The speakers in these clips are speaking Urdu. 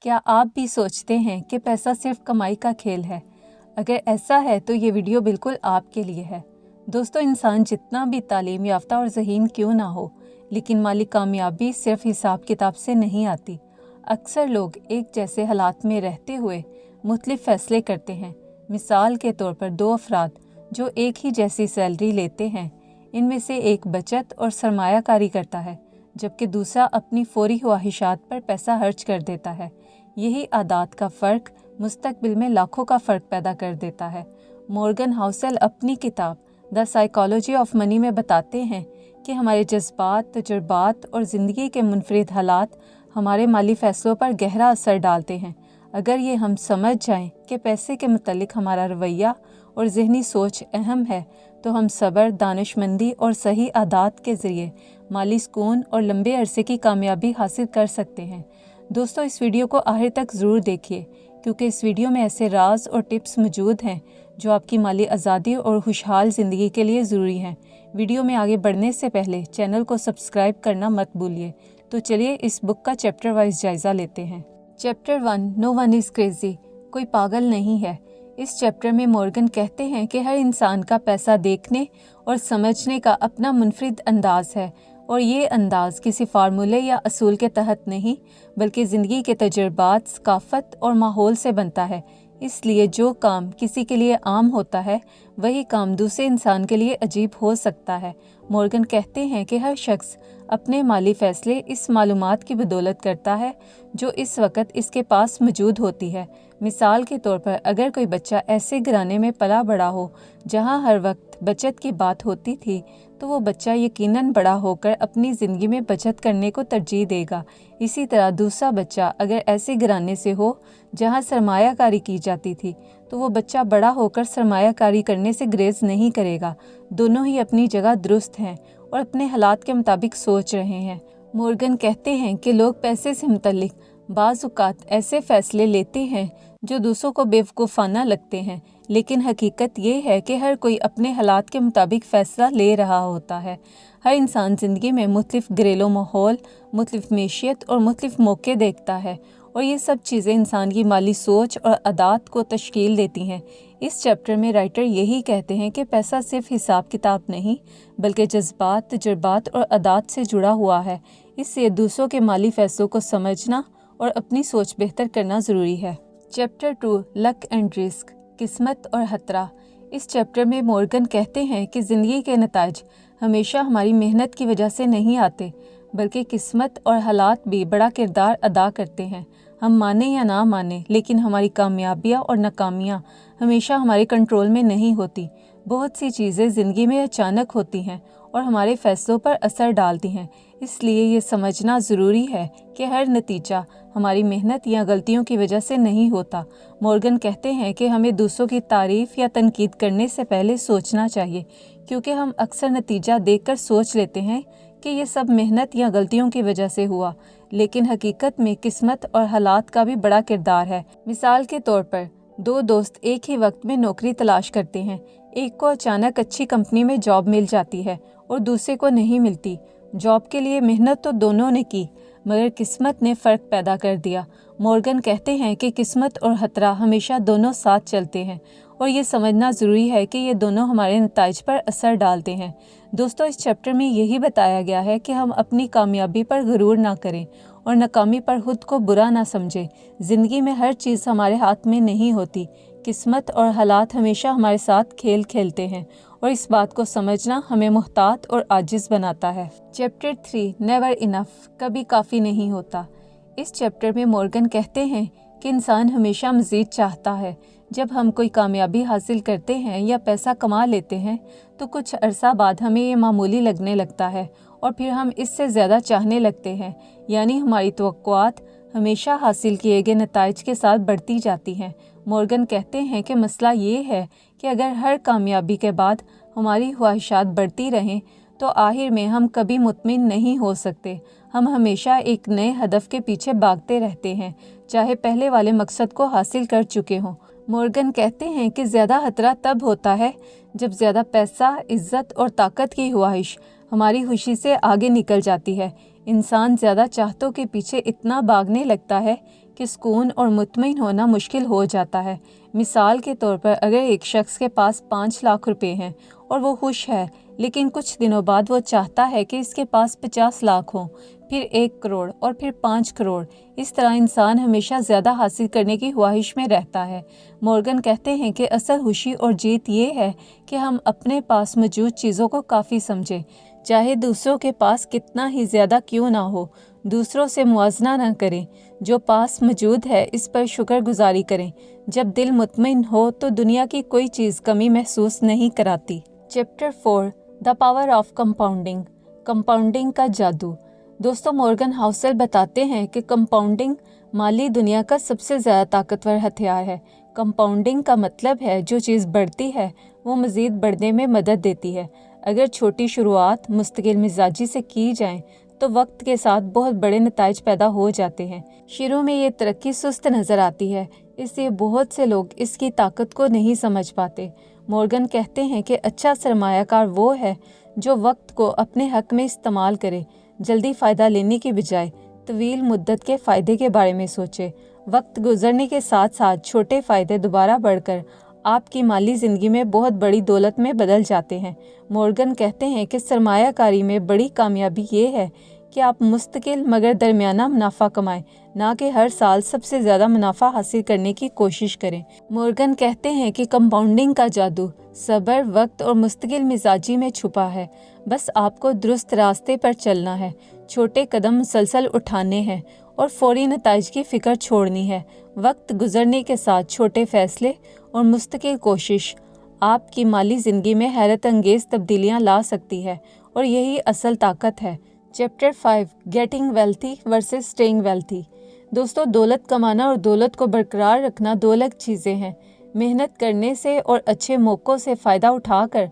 کیا آپ بھی سوچتے ہیں کہ پیسہ صرف کمائی کا کھیل ہے؟ اگر ایسا ہے تو یہ ویڈیو بالکل آپ کے لیے ہے۔ دوستو، انسان جتنا بھی تعلیم یافتہ اور ذہین کیوں نہ ہو، لیکن مالی کامیابی صرف حساب کتاب سے نہیں آتی۔ اکثر لوگ ایک جیسے حالات میں رہتے ہوئے مختلف فیصلے کرتے ہیں۔ مثال کے طور پر دو افراد جو ایک ہی جیسی سیلری لیتے ہیں، ان میں سے ایک بچت اور سرمایہ کاری کرتا ہے، جبکہ دوسرا اپنی فوری خواہشات پر پیسہ خرچ کر دیتا ہے۔ یہی عادات کا فرق مستقبل میں لاکھوں کا فرق پیدا کر دیتا ہے۔ مورگن ہاؤسل اپنی کتاب دی سائیکالوجی آف منی میں بتاتے ہیں کہ ہمارے جذبات، تجربات اور زندگی کے منفرد حالات ہمارے مالی فیصلوں پر گہرا اثر ڈالتے ہیں۔ اگر یہ ہم سمجھ جائیں کہ پیسے کے متعلق ہمارا رویہ اور ذہنی سوچ اہم ہے، تو ہم صبر، دانش مندی اور صحیح عادات کے ذریعے مالی سکون اور لمبے عرصے کی کامیابی حاصل کر سکتے ہیں۔ دوستو، اس ویڈیو کو آخر تک ضرور دیکھیے، کیونکہ اس ویڈیو میں ایسے راز اور ٹپس موجود ہیں جو آپ کی مالی آزادی اور خوشحال زندگی کے لیے ضروری ہیں۔ ویڈیو میں آگے بڑھنے سے پہلے چینل کو سبسکرائب کرنا مت بھولیے۔ تو چلیے اس بک کا چیپٹر وائز جائزہ لیتے ہیں۔ Chapter 1، no one is crazy, کوئی پاگل نہیں ہے۔ اس چیپٹر میں مورگن کہتے ہیں کہ ہر انسان کا پیسہ دیکھنے اور سمجھنے کا اپنا منفرد انداز ہے، اور یہ انداز کسی فارمولے یا اصول کے تحت نہیں، بلکہ زندگی کے تجربات، ثقافت اور ماحول سے بنتا ہے۔ اس لیے جو کام کسی کے لیے عام ہوتا ہے، وہی کام دوسرے انسان کے لیے عجیب ہو سکتا ہے۔ مورگن کہتے ہیں کہ ہر شخص اپنے مالی فیصلے اس معلومات کی بدولت کرتا ہے جو اس وقت اس کے پاس موجود ہوتی ہے۔ مثال کے طور پر، اگر کوئی بچہ ایسے گھرانے میں پلا بڑا ہو جہاں ہر وقت بچت کی بات ہوتی تھی، تو وہ بچہ یقیناً بڑا ہو کر اپنی زندگی میں بچت کرنے کو ترجیح دے گا۔ اسی طرح دوسرا بچہ اگر ایسے گھرانے سے ہو جہاں سرمایہ کاری کی جاتی تھی، تو وہ بچہ بڑا ہو کر سرمایہ کاری کرنے سے گریز نہیں کرے گا۔ دونوں ہی اپنی جگہ درست ہیں اور اپنے حالات کے مطابق سوچ رہے ہیں۔ مورگن کہتے ہیں کہ لوگ پیسے سے متعلق بعض اوقات ایسے فیصلے لیتے ہیں جو دوسروں کو بیوقوفانہ لگتے ہیں، لیکن حقیقت یہ ہے کہ ہر کوئی اپنے حالات کے مطابق فیصلہ لے رہا ہوتا ہے۔ ہر انسان زندگی میں مختلف گھریلو ماحول، مختلف معیشت اور مختلف موقع دیکھتا ہے، اور یہ سب چیزیں انسان کی مالی سوچ اور عادات کو تشکیل دیتی ہیں۔ اس چیپٹر میں رائٹر یہی کہتے ہیں کہ پیسہ صرف حساب کتاب نہیں، بلکہ جذبات، تجربات اور عادات سے جڑا ہوا ہے۔ اس سے دوسروں کے مالی فیصلوں کو سمجھنا اور اپنی سوچ بہتر کرنا ضروری ہے۔ چیپٹر 2، لک اینڈ رسک، قسمت اور خطرہ۔ اس چیپٹر میں مورگن کہتے ہیں کہ زندگی کے نتائج ہمیشہ ہماری محنت کی وجہ سے نہیں آتے، بلکہ قسمت اور حالات بھی بڑا کردار ادا کرتے ہیں۔ ہم مانیں یا نہ مانیں، لیکن ہماری کامیابیاں اور ناکامیاں ہمیشہ ہمارے کنٹرول میں نہیں ہوتی۔ بہت سی چیزیں زندگی میں اچانک ہوتی ہیں اور ہمارے فیصلوں پر اثر ڈالتی ہیں۔ اس لیے یہ سمجھنا ضروری ہے کہ ہر نتیجہ ہماری محنت یا غلطیوں کی وجہ سے نہیں ہوتا۔ مورگن کہتے ہیں کہ ہمیں دوسروں کی تعریف یا تنقید کرنے سے پہلے سوچنا چاہیے، کیونکہ ہم اکثر نتیجہ دیکھ کر سوچ لیتے ہیں کہ یہ سب محنت یا غلطیوں کی وجہ سے ہوا، لیکن حقیقت میں قسمت اور حالات کا بھی بڑا کردار ہے۔ مثال کے طور پر، دو دوست ایک ہی وقت میں نوکری تلاش کرتے ہیں۔ ایک کو اچانک اچھی کمپنی میں جاب مل جاتی ہے اور دوسرے کو نہیں ملتی۔ جاب کے لیے محنت تو دونوں نے کی، مگر قسمت نے فرق پیدا کر دیا۔ مورگن کہتے ہیں کہ قسمت اور خطرہ ہمیشہ دونوں ساتھ چلتے ہیں، اور یہ سمجھنا ضروری ہے کہ یہ دونوں ہمارے نتائج پر اثر ڈالتے ہیں۔ دوستو، اس چیپٹر میں یہی بتایا گیا ہے کہ ہم اپنی کامیابی پر غرور نہ کریں اور ناکامی پر خود کو برا نہ سمجھیں۔ زندگی میں ہر چیز ہمارے ہاتھ میں نہیں ہوتی۔ قسمت اور حالات ہمیشہ ہمارے ساتھ کھیل کھیلتے ہیں، اور اس بات کو سمجھنا ہمیں محتاط اور عاجز بناتا ہے۔ چیپٹر 3، نیور انف، کبھی کافی نہیں ہوتا۔ اس چیپٹر میں مورگن کہتے ہیں کہ انسان ہمیشہ مزید چاہتا ہے۔ جب ہم کوئی کامیابی حاصل کرتے ہیں یا پیسہ کما لیتے ہیں، تو کچھ عرصہ بعد ہمیں یہ معمولی لگنے لگتا ہے، اور پھر ہم اس سے زیادہ چاہنے لگتے ہیں، یعنی ہماری توقعات ہمیشہ حاصل کیے گئے نتائج کے ساتھ بڑھتی جاتی ہیں۔ مورگن کہتے ہیں کہ مسئلہ یہ ہے کہ اگر ہر کامیابی کے بعد ہماری خواہشات بڑھتی رہیں، تو آخر میں ہم کبھی مطمئن نہیں ہو سکتے۔ ہم ہمیشہ ایک نئے ہدف کے پیچھے بھاگتے رہتے ہیں، چاہے پہلے والے مقصد کو حاصل کر چکے ہوں۔ مورگن کہتے ہیں کہ زیادہ خطرہ تب ہوتا ہے جب زیادہ پیسہ، عزت اور طاقت کی خواہش ہماری خوشی سے آگے نکل جاتی ہے۔ انسان زیادہ چاہتوں کے پیچھے اتنا بھاگنے لگتا ہے کہ سکون اور مطمئن ہونا مشکل ہو جاتا ہے۔ مثال کے طور پر اگر ایک شخص کے پاس 5 لاکھ روپے ہیں اور وہ خوش ہے، لیکن کچھ دنوں بعد وہ چاہتا ہے کہ اس کے پاس 50 لاکھ ہوں، پھر 1 کروڑ اور پھر 5 کروڑ۔ اس طرح انسان ہمیشہ زیادہ حاصل کرنے کی خواہش میں رہتا ہے۔ مورگن کہتے ہیں کہ اصل خوشی اور جیت یہ ہے کہ ہم اپنے پاس موجود چیزوں کو کافی سمجھیں، چاہے دوسروں کے پاس کتنا ہی زیادہ کیوں نہ ہو۔ دوسروں سے موازنہ نہ کریں، جو پاس موجود ہے اس پر شکر گزاری کریں۔ جب دل مطمئن ہو تو دنیا کی کوئی چیز کمی محسوس نہیں کراتی۔ Chapter 4 the power of compounding, compounding کا جادو۔ دوستو، مورگن ہاؤسل بتاتے ہیں کہ کمپاؤنڈنگ مالی دنیا کا سب سے زیادہ طاقتور ہتھیار ہے۔ کمپاؤنڈنگ کا مطلب ہے جو چیز بڑھتی ہے وہ مزید بڑھنے میں مدد دیتی ہے۔ اگر چھوٹی شروعات مستقل مزاجی سے کی جائیں تو وقت کے ساتھ بہت بڑے نتائج پیدا ہو جاتے ہیں۔ شروع میں یہ ترقی سست نظر آتی ہے، اس لیے بہت سے لوگ اس کی طاقت کو نہیں سمجھ پاتے۔ مورگن کہتے ہیں کہ اچھا سرمایہ کار وہ ہے جو وقت کو اپنے حق میں استعمال کرے، جلدی فائدہ لینے کی بجائے طویل مدت کے فائدے کے بارے میں سوچے۔ وقت گزرنے کے ساتھ ساتھ چھوٹے فائدے دوبارہ بڑھ کر آپ کی مالی زندگی میں بہت بڑی دولت میں بدل جاتے ہیں۔ مورگن کہتے ہیں کہ سرمایہ کاری میں بڑی کامیابی یہ ہے کہ آپ مستقل مگر درمیانہ منافع کمائیں، نہ کہ ہر سال سب سے زیادہ منافع حاصل کرنے کی کوشش کریں۔ مورگن کہتے ہیں کہ کمپاؤنڈنگ کا جادو صبر، وقت اور مستقل مزاجی میں چھپا ہے۔ بس آپ کو درست راستے پر چلنا ہے، چھوٹے قدم مسلسل اٹھانے ہیں اور فوری نتائج کی فکر چھوڑنی ہے۔ وقت گزرنے کے ساتھ چھوٹے فیصلے اور مستقل کوشش آپ کی مالی زندگی میں حیرت انگیز تبدیلیاں لا سکتی ہے، اور یہی اصل طاقت ہے۔ Chapter 5 getting wealthy versus staying wealthy. دوستو، دولت کمانا اور دولت کو برقرار رکھنا دو الگ چیزیں ہیں۔ محنت کرنے سے اور اچھے موقعوں سے فائدہ اٹھا کر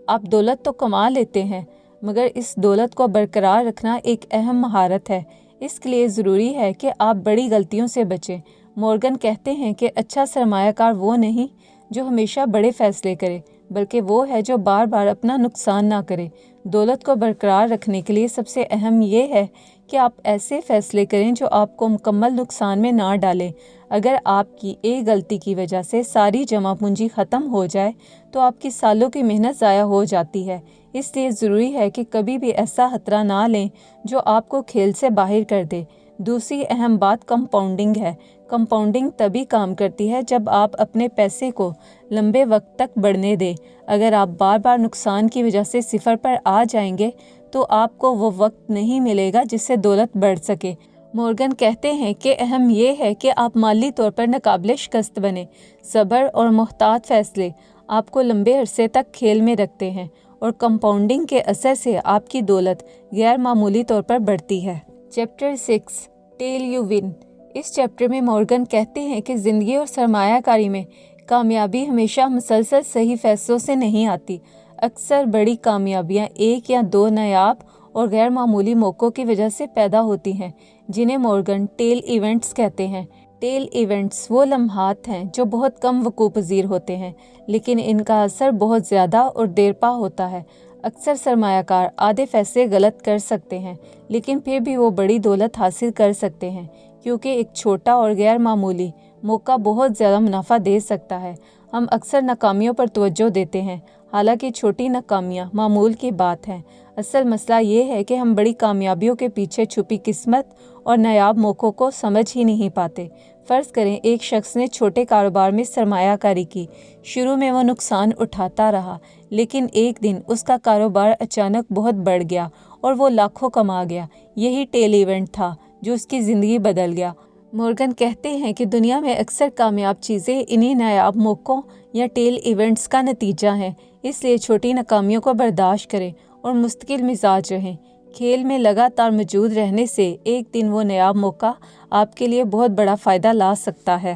آپ دولت تو کما لیتے ہیں، مگر اس دولت کو برقرار رکھنا ایک اہم مہارت ہے۔ اس کے لیے ضروری ہے کہ آپ بڑی غلطیوں سے بچیں۔ مورگن کہتے ہیں کہ اچھا سرمایہ کار وہ نہیں جو ہمیشہ بڑے فیصلے کرے، بلکہ وہ ہے جو بار بار اپنا نقصان نہ کرے۔ دولت کو برقرار رکھنے کے لیے سب سے اہم یہ ہے کہ آپ ایسے فیصلے کریں جو آپ کو مکمل نقصان میں نہ ڈالیں۔ اگر آپ کی ایک غلطی کی وجہ سے ساری جمع پونجی ختم ہو جائے تو آپ کی سالوں کی محنت ضائع ہو جاتی ہے۔ اس لیے ضروری ہے کہ کبھی بھی ایسا خطرہ نہ لیں جو آپ کو کھیل سے باہر کر دے۔ دوسری اہم بات کمپاؤنڈنگ ہے۔ کمپاؤنڈنگ تبھی کام کرتی ہے جب آپ اپنے پیسے کو لمبے وقت تک بڑھنے دیں۔ اگر آپ بار بار نقصان کی وجہ سے صفر پر آ جائیں گے تو آپ کو وہ وقت نہیں ملے گا جس سے دولت بڑھ سکے۔ مورگن کہتے ہیں کہ اہم یہ ہے کہ آپ مالی طور پر ناقابل شکست بنیں۔ صبر اور محتاط فیصلے آپ کو لمبے عرصے تک کھیل میں رکھتے ہیں، اور کمپاؤنڈنگ کے اثر سے آپ کی دولت غیر معمولی طور پر بڑھتی ہے۔ Chapter 6 tail you win. اس چیپٹر میں مورگن کہتے ہیں کہ زندگی اور سرمایہ کاری میں کامیابی ہمیشہ مسلسل صحیح فیصلوں سے نہیں آتی۔ اکثر بڑی کامیابیاں ایک یا دو نایاب اور غیر معمولی موقعوں کی وجہ سے پیدا ہوتی ہیں، جنہیں مورگن ٹیل ایونٹس کہتے ہیں۔ ٹیل ایونٹس وہ لمحات ہیں جو بہت کم وقوع پذیر ہوتے ہیں، لیکن ان کا اثر بہت زیادہ اور دیرپا ہوتا ہے۔ اکثر سرمایہ کار آدھے فیصلے غلط کر سکتے ہیں، لیکن پھر بھی وہ بڑی دولت حاصل کر سکتے ہیں، کیونکہ ایک چھوٹا اور غیر معمولی موقع بہت زیادہ منافع دے سکتا ہے۔ ہم اکثر ناکامیوں پر توجہ دیتے ہیں، حالانکہ چھوٹی ناکامیاں معمول کی بات ہیں۔ اصل مسئلہ یہ ہے کہ ہم بڑی کامیابیوں کے پیچھے چھپی قسمت اور نایاب موقعوں کو سمجھ ہی نہیں پاتے۔ فرض کریں ایک شخص نے چھوٹے کاروبار میں سرمایہ کاری کی۔ شروع میں وہ نقصان اٹھاتا رہا، لیکن ایک دن اس کا کاروبار اچانک بہت بڑھ گیا اور وہ لاکھوں کما گیا۔ یہی ٹیل ایونٹ تھا جو اس کی زندگی بدل گیا۔ مورگن کہتے ہیں کہ دنیا میں اکثر کامیاب چیزیں انہی نایاب موقعوں یا ٹیل ایونٹس کا نتیجہ ہیں۔ اس لیے چھوٹی ناکامیوں کو برداشت کریں اور مستقل مزاج رہیں۔ کھیل میں لگاتار موجود رہنے سے ایک دن وہ نایاب موقع آپ کے لیے بہت بڑا فائدہ لا سکتا ہے۔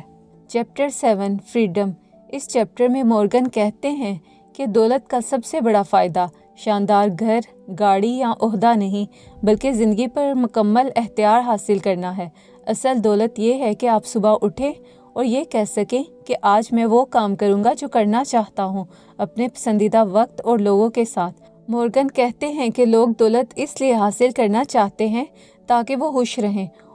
Chapter 7 freedom. اس چیپٹر میں مورگن کہتے ہیں کہ دولت کا سب سے بڑا فائدہ شاندار گھر، گاڑی یا عہدہ نہیں، بلکہ زندگی پر مکمل اختیار حاصل کرنا ہے۔ اصل دولت یہ ہے کہ آپ صبح اٹھیں اور یہ کہہ سکیں کہ آج میں وہ کام کروں گا جو کرنا چاہتا ہوں، اپنے پسندیدہ وقت اور لوگوں کے ساتھ۔ مورگن کہتے ہیں کہ لوگ دولت اس لیے حاصل کرنا چاہتے ہیں تاکہ وہ خوش رہیں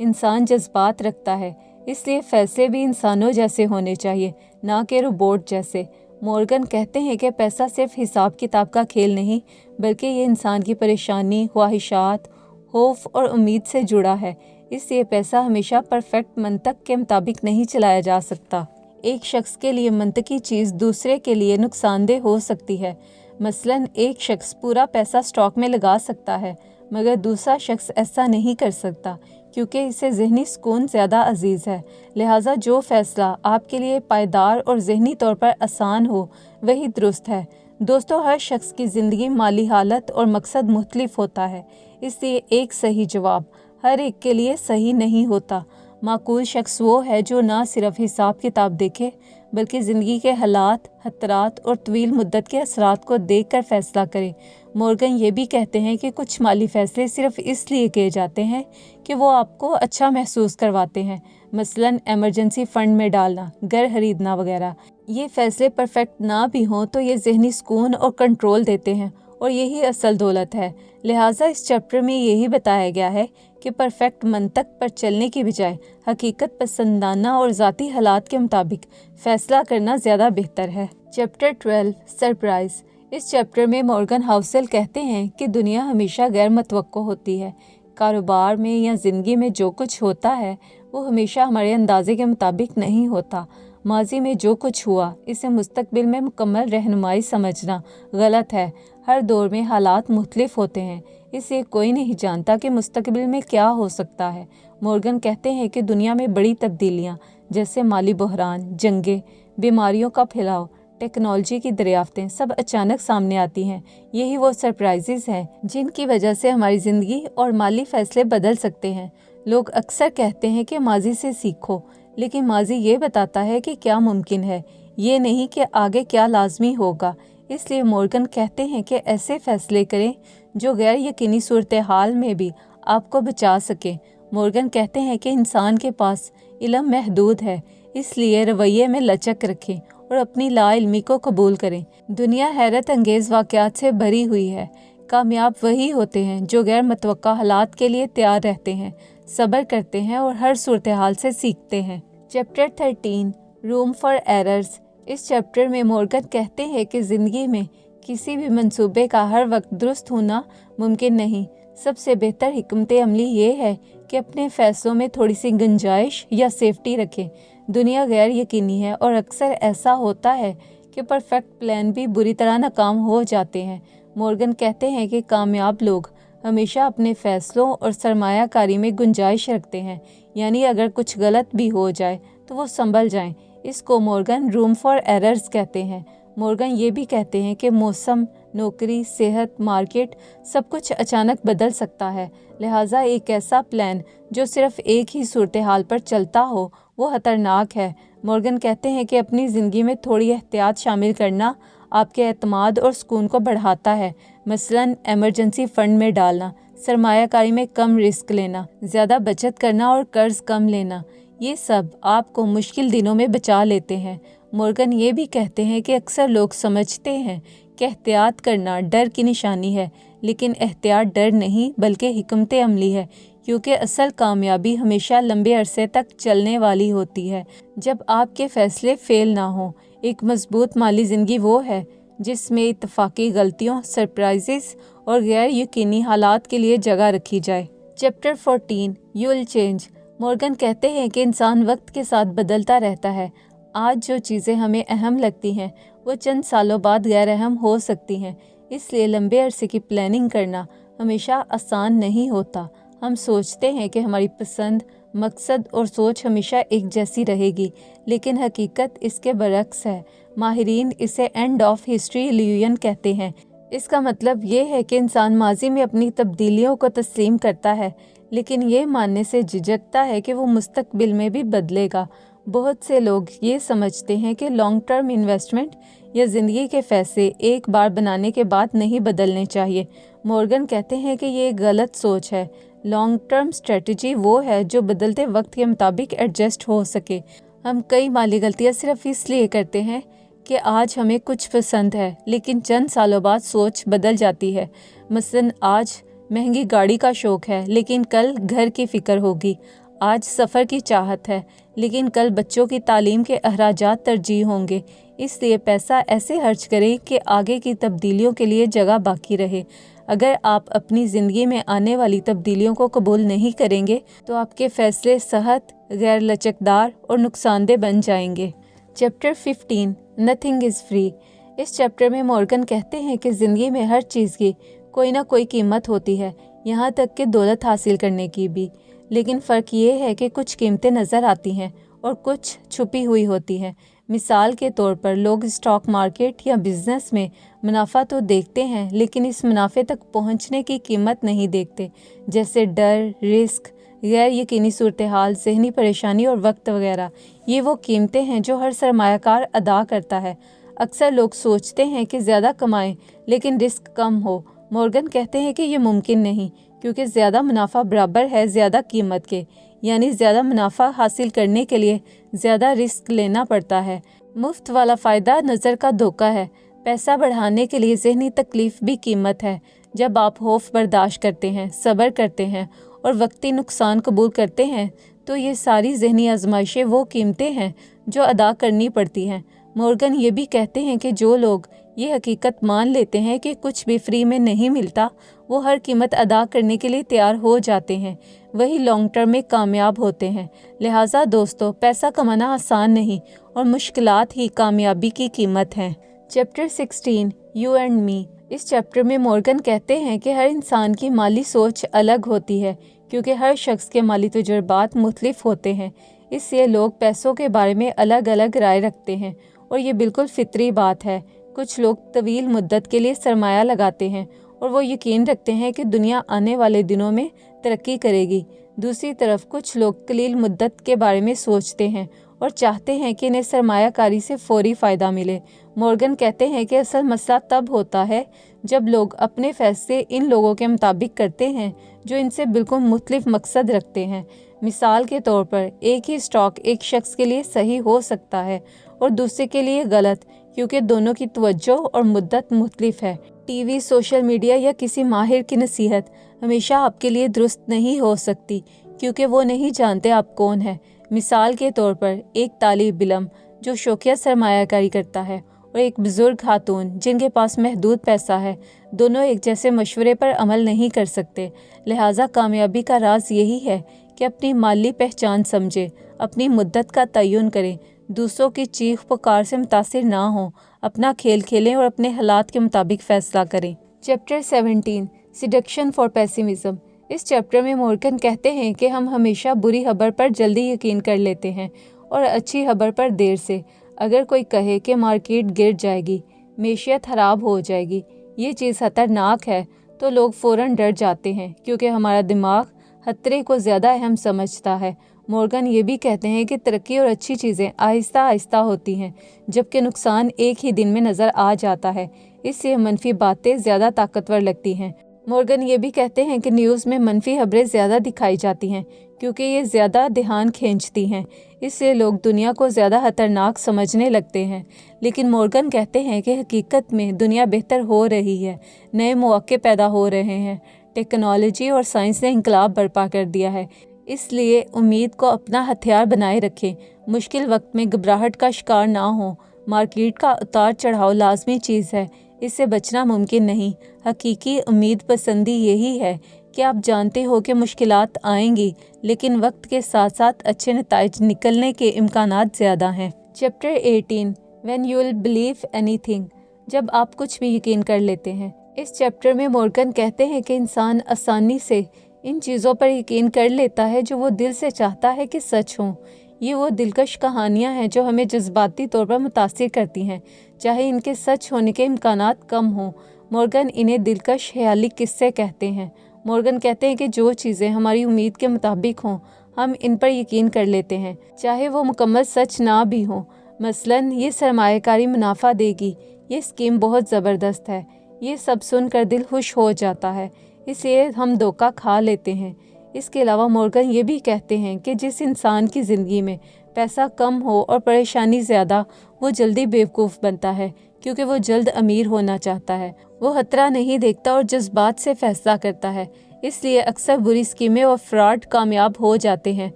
انسان جذبات رکھتا ہے، اس لیے فیصلے بھی انسانوں جیسے ہونے چاہیے، نہ کہ روبوٹ جیسے۔ مورگن کہتے ہیں کہ پیسہ صرف حساب کتاب کا کھیل نہیں، بلکہ یہ انسان کی پریشانی، خواہشات، خوف اور امید سے جڑا ہے۔ اس لیے پیسہ ہمیشہ پرفیکٹ منطق کے مطابق نہیں چلایا جا سکتا۔ ایک شخص کے لیے منطقی چیز دوسرے کے لیے نقصان دہ ہو سکتی ہے۔ مثلاً ایک شخص پورا پیسہ اسٹاک میں لگا سکتا ہے، مگر دوسرا شخص ایسا نہیں کر سکتا، کیونکہ اسے ذہنی سکون زیادہ عزیز ہے۔ لہٰذا جو فیصلہ آپ کے لیے پائیدار اور ذہنی طور پر آسان ہو، وہی درست ہے۔ دوستو، ہر شخص کی زندگی، مالی حالت اور مقصد مختلف ہوتا ہے، اس لیے ایک صحیح جواب ہر ایک کے لیے صحیح نہیں ہوتا۔ معقول شخص وہ ہے جو نہ صرف حساب کتاب دیکھے، بلکہ زندگی کے حالات، خطرات اور طویل مدت کے اثرات کو دیکھ کر فیصلہ کرے۔ مورگن یہ بھی کہتے ہیں کہ کچھ مالی فیصلے صرف اس لیے کیے جاتے ہیں کہ وہ آپ کو اچھا محسوس کرواتے ہیں، مثلاً ایمرجنسی فنڈ میں ڈالنا، گھر خریدنا وغیرہ۔ یہ فیصلے پرفیکٹ نہ بھی ہوں تو یہ ذہنی سکون اور کنٹرول دیتے ہیں، اور یہی اصل دولت ہے۔ لہٰذا اس چیپٹر میں یہی بتایا گیا ہے کہ پرفیکٹ منطق پر چلنے کی بجائے حقیقت پسندانہ اور ذاتی حالات کے مطابق فیصلہ کرنا زیادہ بہتر ہے۔ Chapter 12 surprise. اس چیپٹر میں مورگن ہاؤسل کہتے ہیں کہ دنیا ہمیشہ غیر متوقع ہوتی ہے۔ کاروبار میں یا زندگی میں جو کچھ ہوتا ہے وہ ہمیشہ ہمارے اندازے کے مطابق نہیں ہوتا۔ ماضی میں جو کچھ ہوا اسے مستقبل میں مکمل رہنمائی سمجھنا غلط ہے۔ ہر دور میں حالات مختلف ہوتے ہیں، اس لیے کوئی نہیں جانتا کہ مستقبل میں کیا ہو سکتا ہے۔ مورگن کہتے ہیں کہ دنیا میں بڑی تبدیلیاں جیسے مالی بحران، جنگیں، بیماریوں کا پھیلاؤ، ٹیکنالوجی کی دریافتیں سب اچانک سامنے آتی ہیں۔ یہی وہ سرپرائزز ہیں جن کی وجہ سے ہماری زندگی اور مالی فیصلے بدل سکتے ہیں۔ لوگ اکثر کہتے ہیں کہ ماضی سے سیکھو، لیکن ماضی یہ بتاتا ہے کہ کیا ممکن ہے، یہ نہیں کہ آگے کیا لازمی ہوگا۔ اس لیے مورگن کہتے ہیں کہ ایسے فیصلے کریں جو غیر یقینی صورتحال میں بھی آپ کو بچا سکیں۔ مورگن کہتے ہیں کہ انسان کے پاس علم محدود ہے، اس لیے رویے میں لچک رکھیں اور اپنی لا علمی کو قبول کریں۔ دنیا حیرت انگیز واقعات سے بھری ہوئی ہے۔ کامیاب وہی ہوتے ہیں جو غیر متوقع حالات کے لیے تیار رہتے ہیں، صبر کرتے ہیں اور ہر صورتحال سے سیکھتے ہیں۔ Chapter 13 room for errors. اس چیپٹر میں مورگن کہتے ہیں کہ زندگی میں کسی بھی منصوبے کا ہر وقت درست ہونا ممکن نہیں۔ سب سے بہتر حکمت عملی یہ ہے کہ اپنے فیصلوں میں تھوڑی سی گنجائش یا سیفٹی رکھیں۔ دنیا غیر یقینی ہے اور اکثر ایسا ہوتا ہے کہ پرفیکٹ پلان بھی بری طرح ناکام ہو جاتے ہیں۔ مورگن کہتے ہیں کہ کامیاب لوگ ہمیشہ اپنے فیصلوں اور سرمایہ کاری میں گنجائش رکھتے ہیں، یعنی اگر کچھ غلط بھی ہو جائے تو وہ سنبھل جائیں۔ اس کو مورگن روم فار ایررز کہتے ہیں۔ مورگن یہ بھی کہتے ہیں کہ موسم، نوکری، صحت، مارکیٹ سب کچھ اچانک بدل سکتا ہے، لہٰذا ایک ایسا پلان جو صرف ایک ہی صورتحال پر چلتا ہو وہ خطرناک ہے۔ مورگن کہتے ہیں کہ اپنی زندگی میں تھوڑی احتیاط شامل کرنا آپ کے اعتماد اور سکون کو بڑھاتا ہے، مثلاً ایمرجنسی فنڈ میں ڈالنا، سرمایہ کاری میں کم رسک لینا، زیادہ بچت کرنا اور قرض کم لینا۔ یہ سب آپ کو مشکل دنوں میں بچا لیتے ہیں۔ مورگن یہ بھی کہتے ہیں کہ اکثر لوگ سمجھتے ہیں کہ احتیاط کرنا ڈر کی نشانی ہے، لیکن احتیاط ڈر نہیں بلکہ حکمت عملی ہے، کیونکہ اصل کامیابی ہمیشہ لمبے عرصے تک چلنے والی ہوتی ہے جب آپ کے فیصلے فیل نہ ہوں۔ ایک مضبوط مالی زندگی وہ ہے جس میں اتفاقی غلطیوں، سرپرائزز اور غیر یقینی حالات کے لیے جگہ رکھی جائے۔ Chapter 14 you will change. Morgan کہتے ہیں کہ انسان وقت کے ساتھ بدلتا رہتا ہے۔ آج جو چیزیں ہمیں اہم لگتی ہیں وہ چند سالوں بعد غیر اہم ہو سکتی ہیں، اس لیے لمبے عرصے کی پلاننگ کرنا ہمیشہ آسان نہیں ہوتا۔ ہم سوچتے ہیں کہ ہماری پسند، مقصد اور سوچ ہمیشہ ایک جیسی رہے گی، لیکن حقیقت اس کے برعکس ہے۔ ماہرین اسے اینڈ آف ہسٹری ایلیوژن کہتے ہیں۔ اس کا مطلب یہ ہے کہ انسان ماضی میں اپنی تبدیلیوں کو تسلیم کرتا ہے، لیکن یہ ماننے سے جھجکتا ہے کہ وہ مستقبل میں بھی بدلے گا۔ بہت سے لوگ یہ سمجھتے ہیں کہ لانگ ٹرم انویسٹمنٹ یا زندگی کے فیصلے ایک بار بنانے کے بعد نہیں بدلنے چاہیے۔ مورگن کہتے ہیں کہ یہ ایک غلط سوچ ہے۔ لانگ ٹرم اسٹریٹجی وہ ہے جو بدلتے وقت کے مطابق ایڈجسٹ ہو سکے۔ ہم کئی مالی غلطیاں صرف اس لیے کرتے ہیں کہ آج ہمیں کچھ پسند ہے، لیکن چند سالوں بعد سوچ بدل جاتی ہے۔ مثلاً آج مہنگی گاڑی کا شوق ہے، لیکن کل گھر کی فکر ہوگی۔ آج سفر کی چاہت ہے لیکن کل بچوں کی تعلیم کے اخراجات ترجیح ہوں گے، اس لیے پیسہ ایسے خرچ کریں کہ آگے کی تبدیلیوں کے لیے جگہ باقی رہے۔ اگر آپ اپنی زندگی میں آنے والی تبدیلیوں کو قبول نہیں کریں گے تو آپ کے فیصلے سخت، غیر لچکدار اور نقصان دہ بن جائیں گے۔ Chapter 15 nothing is free. اس چیپٹر میں مورگن کہتے ہیں کہ زندگی میں ہر چیز کی کوئی نہ کوئی قیمت ہوتی ہے، یہاں تک کہ دولت حاصل کرنے کی بھی، لیکن فرق یہ ہے کہ کچھ قیمتیں نظر آتی ہیں اور کچھ چھپی ہوئی ہوتی ہیں۔ مثال کے طور پر لوگ اسٹاک مارکیٹ یا بزنس میں منافع تو دیکھتے ہیں لیکن اس منافع تک پہنچنے کی قیمت نہیں دیکھتے، جیسے ڈر، رسک، غیر یقینی صورتحال، ذہنی پریشانی اور وقت وغیرہ۔ یہ وہ قیمتیں ہیں جو ہر سرمایہ کار ادا کرتا ہے۔ اکثر لوگ سوچتے ہیں کہ زیادہ کمائیں لیکن رسک کم ہو۔ مورگن کہتے ہیں کہ یہ ممکن نہیں، کیونکہ زیادہ منافع برابر ہے زیادہ قیمت کے، یعنی زیادہ منافع حاصل کرنے کے لیے زیادہ رسک لینا پڑتا ہے۔ مفت والا فائدہ نظر کا دھوکہ ہے۔ پیسہ بڑھانے کے لیے ذہنی تکلیف بھی قیمت ہے۔ جب آپ خوف برداشت کرتے ہیں، صبر کرتے ہیں اور وقتی نقصان قبول کرتے ہیں تو یہ ساری ذہنی آزمائشیں وہ قیمتیں ہیں جو ادا کرنی پڑتی ہیں۔ مورگن یہ بھی کہتے ہیں کہ جو لوگ یہ حقیقت مان لیتے ہیں کہ کچھ بھی فری میں نہیں ملتا، وہ ہر قیمت ادا کرنے کے لیے تیار ہو جاتے ہیں، وہی لانگ ٹرم میں کامیاب ہوتے ہیں۔ لہٰذا دوستو، پیسہ کمانا آسان نہیں اور مشکلات ہی کامیابی کی قیمت ہیں۔ Chapter 16 you and me. اس چیپٹر میں مورگن کہتے ہیں کہ ہر انسان کی مالی سوچ الگ ہوتی ہے، کیونکہ ہر شخص کے مالی تجربات مختلف ہوتے ہیں، اس لیے لوگ پیسوں کے بارے میں الگ الگ رائے رکھتے ہیں اور یہ بالکل فطری بات ہے۔ کچھ لوگ طویل مدت کے لیے سرمایہ لگاتے ہیں اور وہ یقین رکھتے ہیں کہ دنیا آنے والے دنوں میں ترقی کرے گی۔ دوسری طرف کچھ لوگ قلیل مدت کے بارے میں سوچتے ہیں اور چاہتے ہیں کہ انہیں سرمایہ کاری سے فوری فائدہ ملے۔ مورگن کہتے ہیں کہ اصل مسئلہ تب ہوتا ہے جب لوگ اپنے فیصلے ان لوگوں کے مطابق کرتے ہیں جو ان سے بالکل مختلف مقصد رکھتے ہیں۔ مثال کے طور پر ایک ہی اسٹاک ایک شخص کے لیے صحیح ہو سکتا ہے اور دوسرے کے لیے غلط، کیونکہ دونوں کی توجہ اور مدت مختلف ہے۔ ٹی وی، سوشل میڈیا یا کسی ماہر کی نصیحت ہمیشہ آپ کے لیے درست نہیں ہو سکتی، کیونکہ وہ نہیں جانتے آپ کون ہیں۔ مثال کے طور پر ایک طالب علم جو شوقیہ سرمایہ کاری کرتا ہے اور ایک بزرگ خاتون جن کے پاس محدود پیسہ ہے، دونوں ایک جیسے مشورے پر عمل نہیں کر سکتے۔ لہٰذا کامیابی کا راز یہی ہے کہ اپنی مالی پہچان سمجھیں، اپنی مدت کا تعین کریں، دوسروں کی چیخ پکار سے متاثر نہ ہوں، اپنا کھیل کھیلیں اور اپنے حالات کے مطابق فیصلہ کریں۔ Chapter 17 seduction for pessimism. اس چیپٹر میں مورگن کہتے ہیں کہ ہم ہمیشہ بری خبر پر جلدی یقین کر لیتے ہیں اور اچھی خبر پر دیر سے۔ اگر کوئی کہے کہ مارکیٹ گر جائے گی، معیشت خراب ہو جائے گی، یہ چیز خطرناک ہے، تو لوگ فوراً ڈر جاتے ہیں، کیونکہ ہمارا دماغ خطرے کو زیادہ اہم سمجھتا ہے۔ مورگن یہ بھی کہتے ہیں کہ ترقی اور اچھی چیزیں آہستہ آہستہ ہوتی ہیں، جبکہ نقصان ایک ہی دن میں نظر آ جاتا ہے، اس لیے منفی باتیں زیادہ طاقتور لگتی ہیں۔ مورگن یہ بھی کہتے ہیں کہ نیوز میں منفی خبریں زیادہ دکھائی جاتی ہیں، کیونکہ یہ زیادہ دھیان کھینچتی ہیں، اس لیے لوگ دنیا کو زیادہ خطرناک سمجھنے لگتے ہیں۔ لیکن مورگن کہتے ہیں کہ حقیقت میں دنیا بہتر ہو رہی ہے، نئے مواقع پیدا ہو رہے ہیں، ٹیکنالوجی اور سائنس نے انقلاب برپا کر دیا ہے، اس لیے امید کو اپنا ہتھیار بنائے رکھیں، مشکل وقت میں گھبراہٹ کا شکار نہ ہوں۔ مارکیٹ کا اتار چڑھاؤ لازمی چیز ہے، اس سے بچنا ممکن نہیں۔ حقیقی امید پسندی یہی ہے کہ آپ جانتے ہو کہ مشکلات آئیں گی، لیکن وقت کے ساتھ ساتھ اچھے نتائج نکلنے کے امکانات زیادہ ہیں۔ Chapter 18 When you'll believe anything۔ جب آپ کچھ بھی یقین کر لیتے ہیں۔ اس چیپٹر میں مورگن کہتے ہیں کہ انسان آسانی سے ان چیزوں پر یقین کر لیتا ہے جو وہ دل سے چاہتا ہے کہ سچ ہوں۔ یہ وہ دلکش کہانیاں ہیں جو ہمیں جذباتی طور پر متاثر کرتی ہیں، چاہے ان کے سچ ہونے کے امکانات کم ہوں۔ مورگن انہیں دلکش خیالی قصے کہتے ہیں۔ مورگن کہتے ہیں کہ جو چیزیں ہماری امید کے مطابق ہوں، ہم ان پر یقین کر لیتے ہیں، چاہے وہ مکمل سچ نہ بھی ہوں۔ مثلاً یہ سرمایہ کاری منافع دے گی، یہ اسکیم بہت زبردست ہے، یہ سب سن کر دل خوش ہو جاتا ہے، اس لیے ہم دھوکہ کھا لیتے ہیں۔ اس کے علاوہ مورگن یہ بھی کہتے ہیں کہ جس انسان کی زندگی میں پیسہ کم ہو اور پریشانی زیادہ، وہ جلدی بیوقوف بنتا ہے، کیونکہ وہ جلد امیر ہونا چاہتا ہے۔ وہ خطرہ نہیں دیکھتا اور جذبات سے فیصلہ کرتا ہے، اس لیے اکثر بری اسکیمیں اور فراڈ کامیاب ہو جاتے ہیں۔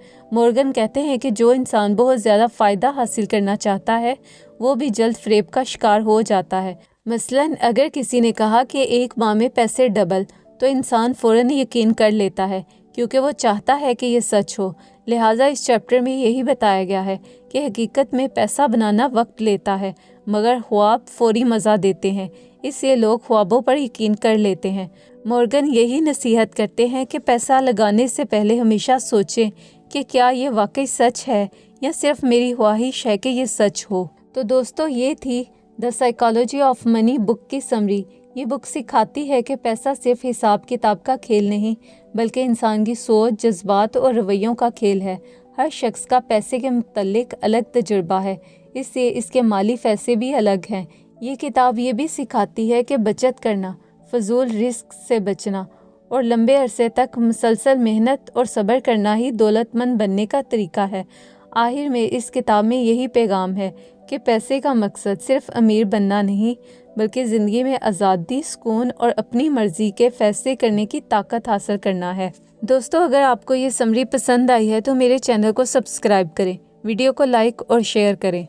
مورگن کہتے ہیں کہ جو انسان بہت زیادہ فائدہ حاصل کرنا چاہتا ہے وہ بھی جلد فریب کا شکار ہو جاتا ہے۔ مثلاً اگر کسی نے کہا کہ ایک ماہ میں پیسے ڈبل، تو انسان فوراً یقین کر لیتا ہے کیونکہ وہ چاہتا ہے کہ یہ سچ ہو۔ لہٰذا اس چیپٹر میں یہی بتایا گیا ہے کہ حقیقت میں پیسہ بنانا وقت لیتا ہے، مگر خواب فوری مزہ دیتے ہیں، اس لیے لوگ خوابوں پر یقین کر لیتے ہیں۔ مورگن یہی نصیحت کرتے ہیں کہ پیسہ لگانے سے پہلے ہمیشہ سوچیں کہ کیا یہ واقعی سچ ہے یا صرف میری خواہش ہے کہ یہ سچ ہو۔ تو دوستو، یہ تھی دی سائیکالوجی آف منی بک کی سمری۔ یہ بک سکھاتی ہے کہ پیسہ صرف حساب کتاب کا کھیل نہیں بلکہ انسان کی سوچ، جذبات اور رویوں کا کھیل ہے۔ ہر شخص کا پیسے کے متعلق الگ تجربہ ہے، اس لیے اس کے مالی فیصلے بھی الگ ہیں۔ یہ کتاب یہ بھی سکھاتی ہے کہ بچت کرنا، فضول رزق سے بچنا اور لمبے عرصے تک مسلسل محنت اور صبر کرنا ہی دولت مند بننے کا طریقہ ہے۔ آخر میں اس کتاب میں یہی پیغام ہے کہ پیسے کا مقصد صرف امیر بننا نہیں بلکہ زندگی میں آزادی، سکون اور اپنی مرضی کے فیصلے کرنے کی طاقت حاصل کرنا ہے۔ دوستو، اگر آپ کو یہ سمری پسند آئی ہے تو میرے چینل کو سبسکرائب کریں، ویڈیو کو لائک اور شیئر کریں۔